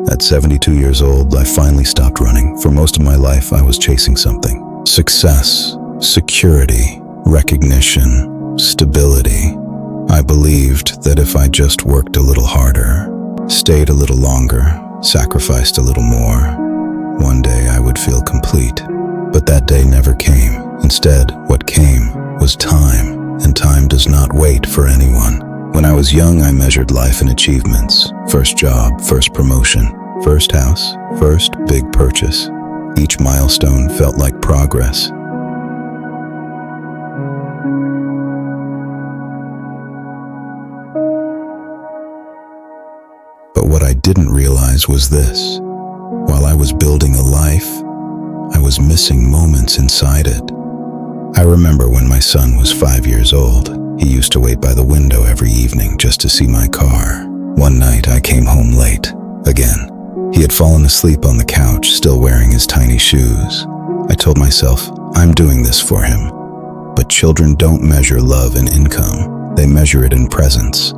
At 72 years old, I finally stopped running. For most of my life, I was chasing something. Success, security, recognition, stability. I believed that if I just worked a little harder, stayed a little longer, sacrificed a little more, one day I would feel complete. But that day never came. Instead, what came was time, and time does not wait for anyone. When I was young, I measured life in achievements. First job, first promotion, first house, first big purchase. Each milestone felt like progress. But what I didn't realize was this. While I was building a life, I was missing moments inside it. I remember when my son was 5 years old. He used to wait by the window every evening just to see my car. One night I came home late. Again. He had fallen asleep on the couch, still wearing his tiny shoes. I told myself, I'm doing this for him. But children don't measure love in income. They measure it in presence.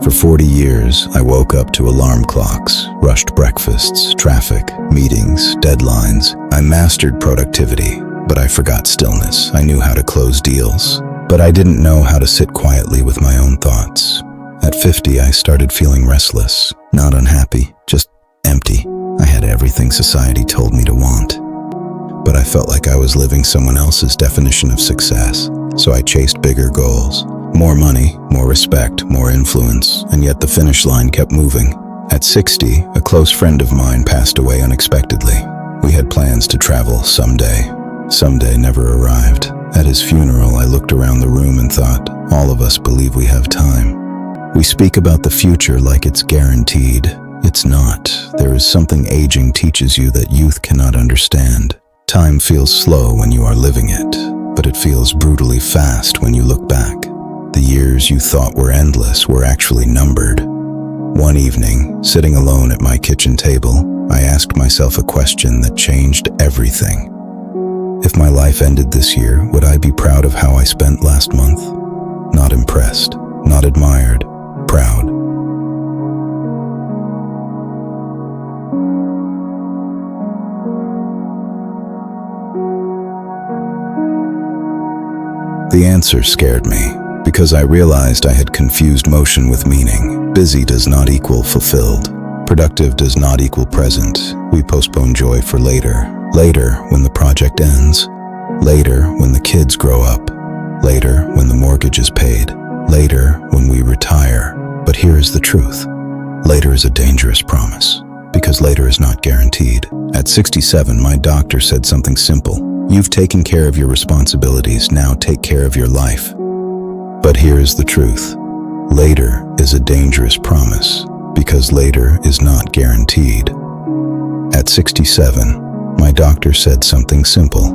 For 40 years, I woke up to alarm clocks, rushed breakfasts, traffic, meetings, deadlines. I mastered productivity, but I forgot stillness. I knew how to close deals, but I didn't know how to sit quietly with my own thoughts. At 50, I started feeling restless, not unhappy, just empty. I had everything society told me to want, but I felt like I was living someone else's definition of success. So I chased bigger goals. More money, more respect, more influence, and yet the finish line kept moving. At 60, a close friend of mine passed away unexpectedly. We had plans to travel someday. Someday never arrived. At his funeral, I looked around the room and thought, all of us believe we have time. We speak about the future like it's guaranteed. It's not. There is something aging teaches you that youth cannot understand. Time feels slow when you are living it, but it feels brutally fast when you look back. The years you thought were endless were actually numbered. One evening, sitting alone at my kitchen table, I asked myself a question that changed everything. If my life ended this year, would I be proud of how I spent last month? Not impressed, not admired, proud. The answer scared me, because I realized I had confused motion with meaning. Busy does not equal fulfilled. Productive does not equal present. We postpone joy for later. Later, when the project ends. Later, when the kids grow up. Later, when the mortgage is paid. Later, when we retire. But here is the truth. Later is a dangerous promise, because later is not guaranteed. At 67, my doctor said something simple. You've taken care of your responsibilities, now take care of your life. But here is the truth. Later is a dangerous promise, because later is not guaranteed. At 67, my doctor said something simple.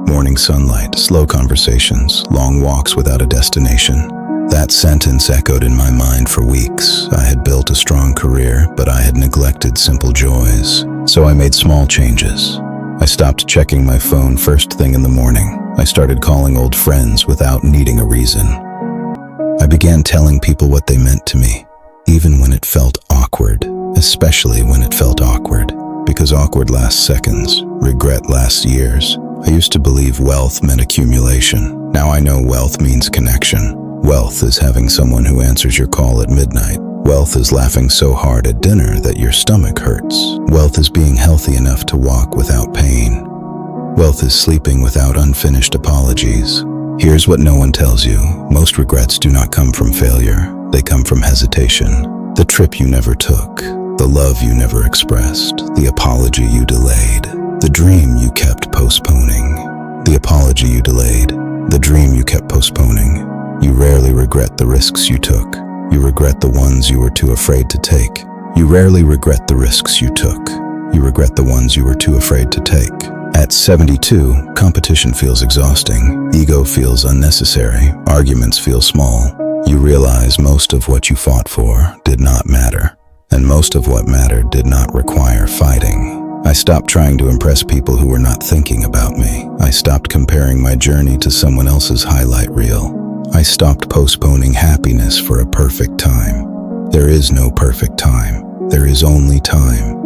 Morning sunlight, slow conversations, long walks without a destination. That sentence echoed in my mind for weeks. I had built a strong career, but I had neglected simple joys. So I made small changes. I stopped checking my phone first thing in the morning. I started calling old friends without needing a reason. I began telling people what they meant to me, even when it felt awkward, especially when it felt awkward, because awkward lasts seconds, regret lasts years. I used to believe wealth meant accumulation. Now I know wealth means connection. Wealth is having someone who answers your call at midnight. Wealth is laughing so hard at dinner that your stomach hurts. Wealth is being healthy enough to walk without pain. Wealth is sleeping without unfinished apologies. Here's what no one tells you. Most regrets do not come from failure. They come from hesitation. The trip you never took. The love you never expressed. The apology you delayed. The dream you kept postponing. The apology you delayed. The dream you kept postponing. You rarely regret the risks you took. You regret the ones you were too afraid to take. You rarely regret the risks you took. You regret the ones you were too afraid to take. At 72, competition feels exhausting. Ego feels unnecessary. Arguments feel small. You realize most of what you fought for did not matter. And most of what mattered did not require fighting. I stopped trying to impress people who were not thinking about me. I stopped comparing my journey to someone else's highlight reel. I stopped postponing happiness for a perfect time. There is no perfect time. There is only time,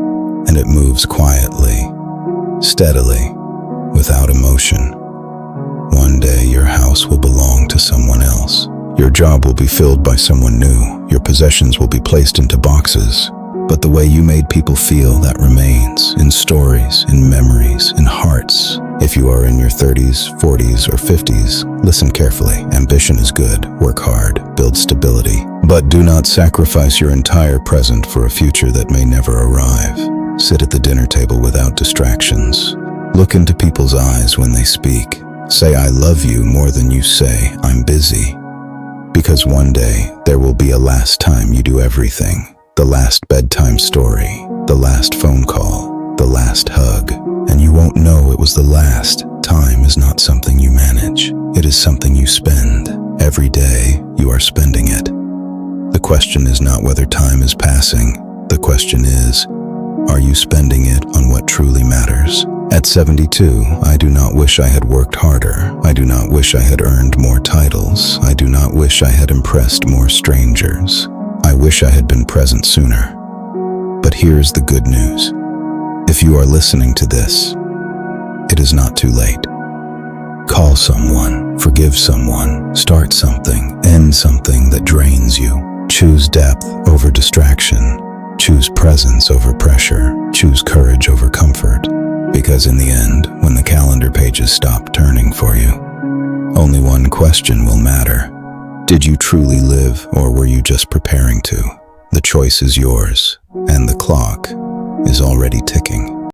and it moves quietly, steadily, without emotion. One day your house will belong to someone else. Your job will be filled by someone new. Your possessions will be placed into boxes. But the way you made people feel, that remains in stories, in memories, in hearts. If you are in your 30s, 40s, or 50s, listen carefully. Ambition is good. Work hard. Build stability. But do not sacrifice your entire present for a future that may never arrive. Sit at the dinner table without distractions. Look into people's eyes when they speak. Say, "I love you," more than you say, "I'm busy." Because one day, there will be a last time you do everything. The last bedtime story, the last phone call, the last hug. And you won't know it was the last. Time is not something you manage. It is something you spend. Every day, you are spending it. The question is not whether time is passing. The question is, are you spending it on what truly matters? At 72, I do not wish I had worked harder. I do not wish I had earned more titles. I do not wish I had impressed more strangers. I wish I had been present sooner. But here's the good news. If you are listening to this, it is not too late. Call someone, forgive someone, start something, end something that drains you. Choose depth over distraction. Choose presence over pressure. Choose courage over comfort. Because in the end, when the calendar pages stop turning for you, only one question will matter. Did you truly live, or were you just preparing to? The choice is yours, and the clock is already ticking.